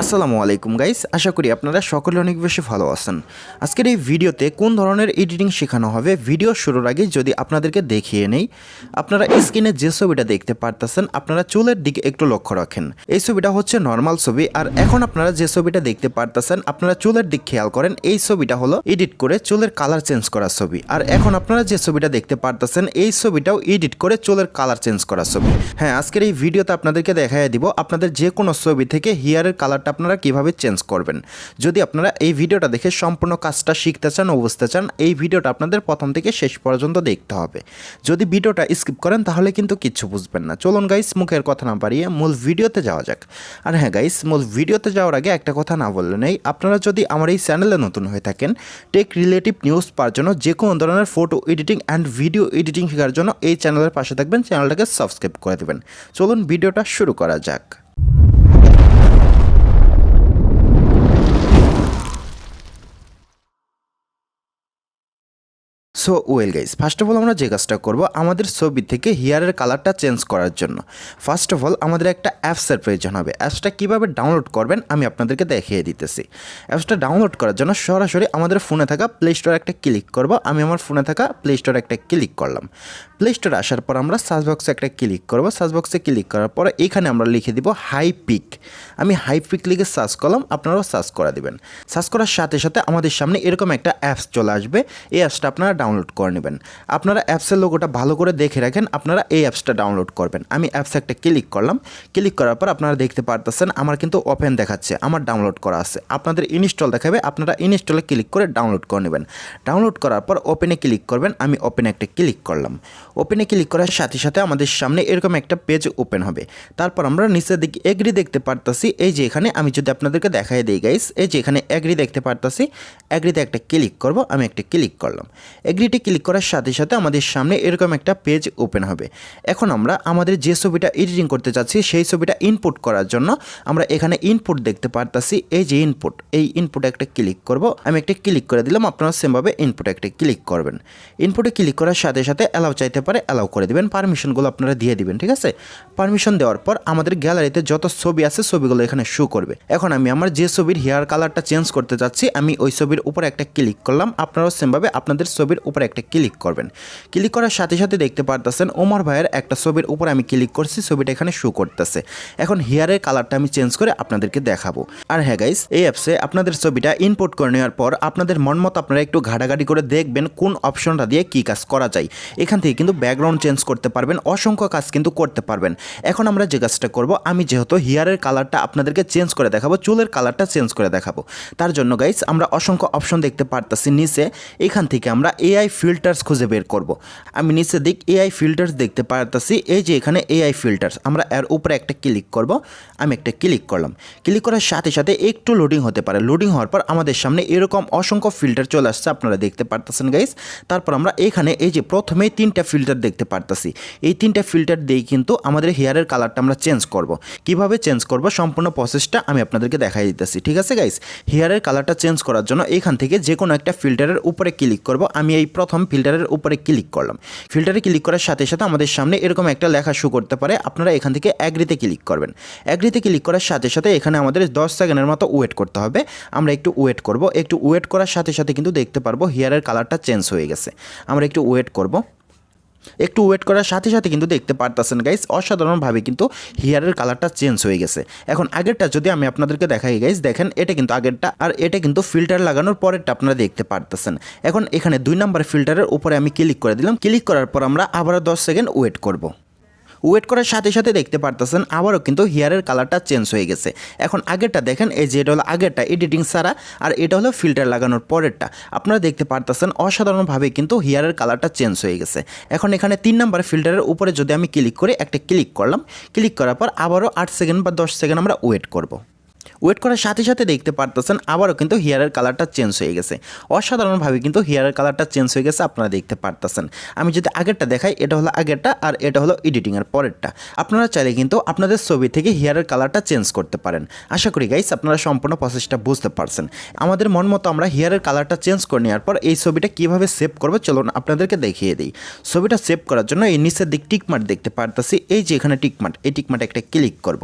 আসসালামু আলাইকুম গাইস, আশা করি আপনারা সকলে অনেক বেশি ভালো আছেন। আজকের এই ভিডিওতে কোন ধরনের এডিটিং শেখানো হবে ভিডিও শুরুর আগে যদি আপনাদেরকে দেখিয়ে নেই। আপনারা স্ক্রিনে যে ছবিটা দেখতে পারতেছেন আপনারা চুলের দিকে একটু লক্ষ্য রাখেন। এই ছবিটা হচ্ছে নর্মাল ছবি, আর এখন আপনারা যে ছবিটা দেখতে পারতেছেন আপনারা চুলের দিক খেয়াল করেন। এই ছবিটা হলো এডিট করে চুলের কালার চেঞ্জ করা ছবি, আর এখন আপনারা যে ছবিটা দেখতে পারতেছেন এই ছবিটাও এডিট করে চুলের কালার চেঞ্জ করা ছবি। হ্যাঁ, আজকের এই ভিডিওতে আপনাদেরকে দেখাই দিব আপনাদের যে কোনো ছবি থেকে হেয়ারের কালারটা আপনারা কিভাবে চেঞ্জ করবেন। যদি আপনারা এই ভিডিওটা দেখে সম্পূর্ণ কাজটা শিখতে চান ও বুঝতে চান, এই ভিডিওটা আপনাদের প্রথম থেকে শেষ পর্যন্ত দেখতে হবে। যদি ভিডিওটা স্কিপ করেন তাহলে কিন্তু কিচ্ছু বুঝবেন না। চলুন গাইস, মুখের কথা না বাড়িয়ে মূল ভিডিওতে যাওয়া যাক। আর হ্যাঁ গাইস, মূল ভিডিওতে যাওয়ার আগে একটা কথা না বললে নেই, আপনারা যদি আমার এই চ্যানেলে নতুন হয়ে থাকেন টেক রিলেটিভ নিউজ পাওয়ার জন্য, যে কোনো ধরনের photo editing and video editing শেখার জন্য এই চ্যানেলের পাশে থাকবেন, চ্যানেলটাকে সাবস্ক্রাইব করে দেবেন। চলুন ভিডিওটা শুরু করা যাক। So well guys, first of all আমরা যে কাজটা করব আমাদের ছবি থেকে হেয়ারের কালারটা চেঞ্জ করার জন্য ফার্স্ট অফ অল আমাদের একটা অ্যাপসের প্রয়োজন হবে। অ্যাপসটা কীভাবে ডাউনলোড করবেন আমি আপনাদেরকে দেখিয়ে দিতেছি। অ্যাপসটা ডাউনলোড করার জন্য সরাসরি আমাদের ফোনে থাকা প্লে স্টোরে একটা ক্লিক করব। আমি আমার ফোনে থাকা প্লে স্টোরে একটা ক্লিক করলাম। প্লে স্টোরে আসার পর আমরা সার্চ বক্সে একটা ক্লিক করব। সার্চ বক্সে ক্লিক করার পরে এখানে আমরা লিখে দিব হাই পিক। আমি হাই পিক লিখে সার্চ করলাম, আপনারাও সার্চ করে দেবেন। সার্চ করার সাথে সাথে আমাদের সামনে এরকম একটা অ্যাপস চলে আসবে। এই অ্যাপসটা আপনারা ডাউনলোড করে নেবেন। আপনারা অ্যাপসের লোগোটা ভালো করে দেখে রাখেন, আপনারা এই অ্যাপসটা ডাউনলোড করবেন। আমি অ্যাপসে একটা ক্লিক করলাম। ক্লিক করার পর আপনারা দেখতে পারতেছেন আমার কিন্তু ওপেন দেখাচ্ছে, আমার ডাউনলোড করা আছে। আপনাদের ইনস্টল দেখাবে, আপনারা ইনস্টলে ক্লিক করে ডাউনলোড করে নেবেন। ডাউনলোড করার পর ওপেনে ক্লিক করবেন। আমি ওপেনে একটা ক্লিক করলাম। ওপেনে ক্লিক করার সাথে সাথে আমাদের সামনে এরকম একটা পেজ ওপেন হবে। তারপর আমরা নিচের দিকে এগ্রি দেখতে পারতেছি। এই যে এখানে আমি যদি আপনাদেরকে দেখাই দিই গাইস, এই যে এখানে এগ্রি দেখতে পারতেছি, এগ্রিতে একটা ক্লিক করব। আমি একটা ক্লিক করলাম। এগ্রিতে ক্লিক করার সাথে সাথে আমাদের সামনে এরকম একটা পেজ ওপেন হবে। এখন আমরা আমাদের যে ছবিটা এডিটিং করতে চাচ্ছি সেই ছবিটা ইনপুট করার জন্য আমরা এখানে ইনপুট দেখতে পারতেছি। এই যে ইনপুট, এই ইনপুটে একটা ক্লিক করব। আমি একটা ক্লিক করে দিলাম, আপনারা সেমভাবে ইনপুটে একটা ক্লিক করবেন। ইনপুটে ক্লিক করার সাথে সাথে অ্যালাউ চাইতে পারে, অ্যালাউ করে দিবেন। পারমিশনগুলো আপনারা দিয়ে দিবেন, ঠিক আছে। পারমিশন দেওয়ার পর আমাদের গ্যালারিতে যত ছবি আছে ছবিগুলো এখানে শো করবে। এখন আমি আমার যে ছবির হেয়ার কালারটা চেঞ্জ করতে চাচ্ছি আমি ওই ছবির উপরে একটা ক্লিক করলাম। আপনারাও সেমভাবে আপনাদের ছবির উপরে একটা ক্লিক করবেন। ক্লিক করার সাথে সাথে দেখতে পারতেছেন ওমর ভাইয়ের একটা ছবির উপরে আমি ক্লিক করছি, ছবিটা এখানে শো করতেছে। এখন হেয়ারের কালারটা আমি চেঞ্জ করে আপনাদেরকে দেখাবো। আর হ্যাঁ গাইস, এই অ্যাপসে আপনাদের ছবিটা ইনপুট করে নেওয়ার পর আপনাদের মন মতো আপনারা একটু ঘাটাঘাটি করে দেখবেন কোন অপশনটা দিয়ে কী কাজ করা যায়। এখান থেকে কিন্তু ব্যাকগ্রাউন্ড চেঞ্জ করতে পারবেন, অসংখ্য কাজ কিন্তু করতে পারবেন। এখন আমরা যে কাজটা করব, আমি যেহেতু হেয়ারের কালারটা আপনাদেরকে চেঞ্জ করে দেখাবো, চুলের কালারটা চেঞ্জ করে দেখাবো, তার জন্য গাইস আমরা অসংখ্য অপশন দেখতে পারতেছি নিচে। এখান থেকে আমরা এআই ফিল্টার্স খুঁজে বের করব। আমি নিচে দিক এআই ফিল্টার্স দেখতে পারতেছি। এই যে এখানে এআই ফিল্টার্স, আমরা এর উপরে একটা ক্লিক করব। আমি একটা ক্লিক করলাম। ক্লিক করার সাথে সাথে একটু লোডিং হতে পারে। লোডিং হওয়ার পর আমাদের সামনে এরকম অসংখ্য ফিল্টার চলে আসছে, আপনারা দেখতে পারতেছেন গাইস। তারপর আমরা এখানে এই যে প্রথমেই 3টা ফিল্টার দেখতে পারতেছি। এই 3টা ফিল্টার দিয়েই কিন্তু আমাদের হেয়ারের কালারটা আমরা চেঞ্জ করব। কিভাবে চেঞ্জ করব সম্পূর্ণ প্রসেসটা আমি আপনাদেরকে দেখাই দিতেছি, ঠিক আছে গাইস। হেয়ারের কালারটা চেঞ্জ করার জন্য এখান থেকে যে কোনো একটা ফিল্টারের উপরে ক্লিক করব। আমি এই প্রথম ফিল্টারের উপরে ক্লিক করলাম। ফিল্টারে ক্লিক করার সাথে সাথে আমাদের সামনে এরকম একটা লেখা শো করতে পারে, আপনারা এখান থেকে অ্যাগ্রিতে ক্লিক করবেন। অ্যাগ্রিতে ক্লিক করার সাথে সাথে এখানে আমাদের 10 সেকেন্ডের মতো ওয়েট করতে হবে। আমরা একটু ওয়েট করব। একটু ওয়েট করার সাথে সাথে কিন্তু দেখতে পারবো হেয়ারের কালারটা চেঞ্জ হয়ে গেছে। আমরা একটু ওয়েট করব। একটু ওয়েট করার সাথে সাথে কিন্তু দেখতে পারতেছেন গাইস অসাধারণভাবে কিন্তু হেয়ারের কালারটা চেঞ্জ হয়ে গেছে। এখন আগেরটা যদি আমি আপনাদেরকে দেখাই গাইস, দেখেন এটা কিন্তু আগেরটা, আর এটা কিন্তু ফিল্টার লাগানোর পরেরটা আপনারা দেখতে পারতেছেন। এখন এখানে 2 নাম্বার ফিল্টারের উপরে আমি ক্লিক করে দিলাম। ক্লিক করার পর আমরা আবারও 10 সেকেন্ড ওয়েট করব। ওয়েট করার সাথে সাথে দেখতে পারতেছেন আবারও কিন্তু হেয়ারের কালারটা চেঞ্জ হয়ে গেছে। এখন আগেরটা দেখেন, এই যে এটা হলো আগেরটা এডিটিং ছাড়া, আর এটা হলো ফিল্টার লাগানোর পরেরটা। আপনারা দেখতে পারতেছেন অসাধারণভাবে কিন্তু হেয়ারের কালারটা চেঞ্জ হয়ে গেছে। এখন এখানে 3 নাম্বার ফিল্টারের উপরে যদি আমি ক্লিক করে একটা ক্লিক করলাম। ক্লিক করার পর আবারও 8 সেকেন্ড বা 10 সেকেন্ড আমরা ওয়েট করব। ওয়েট করার সাথে সাথে দেখতে পারতেছেন আবারও কিন্তু হেয়ারের কালারটা চেঞ্জ হয়ে গেছে। অসাধারণভাবে কিন্তু হেয়ারের কালারটা চেঞ্জ হয়ে গেছে, আপনারা দেখতে পারতেছেন। আমি যদি আগেরটা দেখাই, এটা হলো আগেরটা আর এটা হলো এডিটিংয়ের পরেরটা। আপনারা চাইলে কিন্তু আপনাদের ছবি থেকে হেয়ারের কালারটা চেঞ্জ করতে পারেন। আশা করি গাইস আপনারা সম্পূর্ণ প্রসেসটা বুঝতে পারছেন। আমাদের মন মতো আমরা হেয়ারের কালারটা চেঞ্জ করে নেওয়ার পর এই ছবিটা কীভাবে সেভ করবো চলুন আপনাদেরকে দেখিয়ে দিই। ছবিটা সেভ করার জন্য এই নিচের দিক টিকমার্ক দেখতে পারতেছি। এই যে এখানে টিকমার্ক, এই টিকমার্কে একটা ক্লিক করব।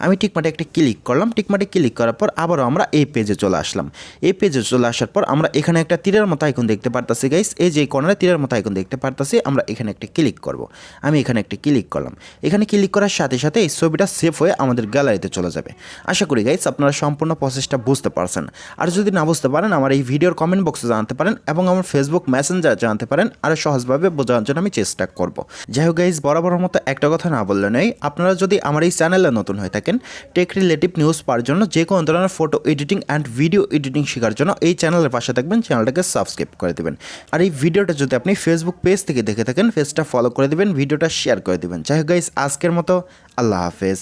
আমি টিকমার্কে একটা ক্লিক করলাম। টিকমার্কে স্ক্রিনশটে ক্লিক করার পর আবারও আমরা এই পেজে চলে আসলাম। এই পেজে চলে আসার পর আমরা এখানে একটা তীরের মতো আইকন দেখতে পারতাছি গাইস, এই যে কর্নারে তীরের মতো আইকন দেখতে পারতাছি, আমরা এখানে একটা ক্লিক করব। আমি এখানে একটা ক্লিক করলাম। এখানে ক্লিক করার সাথে সাথে এই ছবিটা সেভ হয়ে আমাদের গ্যালারিতে চলে যাবে। আশা করি গাইস আপনারা সম্পূর্ণ প্রসেসটা বুঝতে পারছেন। আর যদি না বুঝতে পারেন আমার এই ভিডিওর কমেন্ট বক্সে জানাতে পারেন এবং আমার ফেসবুক মেসেঞ্জার জানাতে পারেন, আরও সহজভাবে বোঝানোর জন্য আমি চেষ্টা করব। যাই হোক গাইস, বরাবরের মতো একটা কথা না বললে নয়, আপনারা যদি আমার এই চ্যানেলে নতুন হয়ে থাকেন টেক রিলেটিভ নিউজ পাওয়ার জন্য, যে কোনো ধরনের photo editing and video editing শেখার জন্য এই চ্যানেলের পাশে থাকবেন, চ্যানেলটাকে সাবস্ক্রাইব করে দেবেন। আর এই ভিডিওটা যদি আপনি ফেসবুক পেজ থেকে দেখে থাকেন, পেজটা ফলো করে দেবেন, ভিডিওটা শেয়ার করে দেবেন। যাই হোক গাইস, আজকের মতো আল্লাহ হাফেজ।